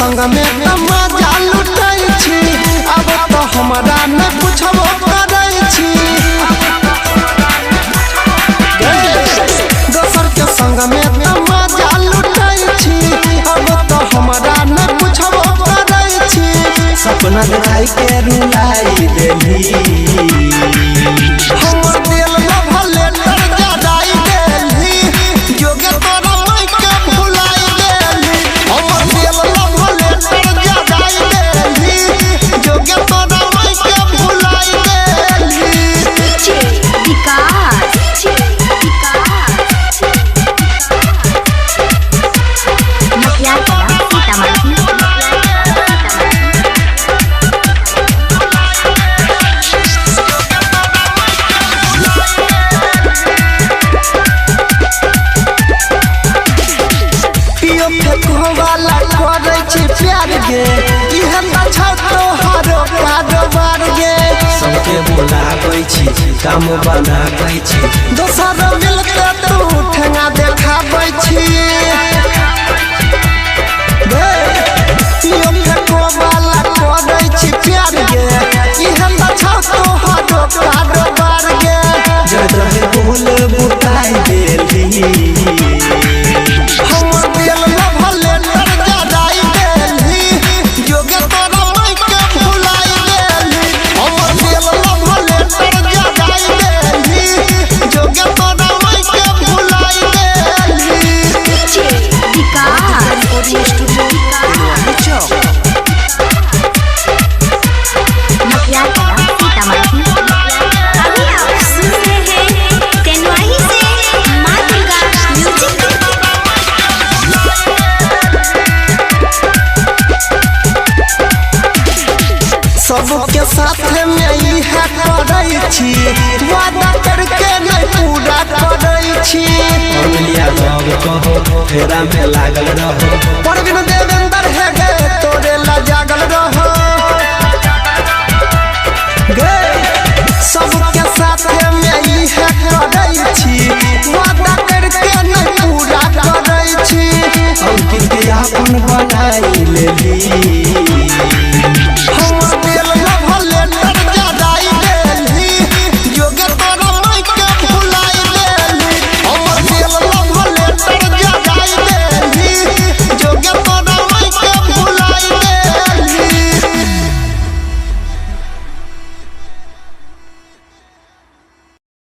संग में मजा लुटै छी अब तो हमरा न कुछबो करै छी दोसर के संग में मजा लुटै छी अब तो हमरा न कुछबो करै छी सपना देखाई के रुलाई देली हमर दिल में भले डर जगाई देली जोगे तोरा माई के भुलाई देली हमर दिल में भले डर जगाई देली जोगे तोरा माई के भुलाई देली विकास मखिया सीतामढ़ी वाला करे छी प्यार गे इहे अच्छा तोहारो कारोबार गे सबके बोलाबै छी काम बनाबै छी दोसर मिलके तू ठेंगा देखाबै छी वाला करे छी प्यार गे इहे अच्छा तोहारो कारोबार गे जद रहे भूल बुताई देली हमर दिल में भले डर जगाई देली जोगे तोरा माई के भुलाई देली हमर दिल में भले डर जगाई देली जोगे तोरा माई के भुलाई देली विकास मखिया सीतामढ़ी अभी आप सुन रहे हैं तेनवाही से मां दुर्गा म्यूजिक सबके साथ में इहे करै छी वादा करके नहीं पूरा करै छी अमलिया सब कहो फेरा में लागल रहो परवीन दे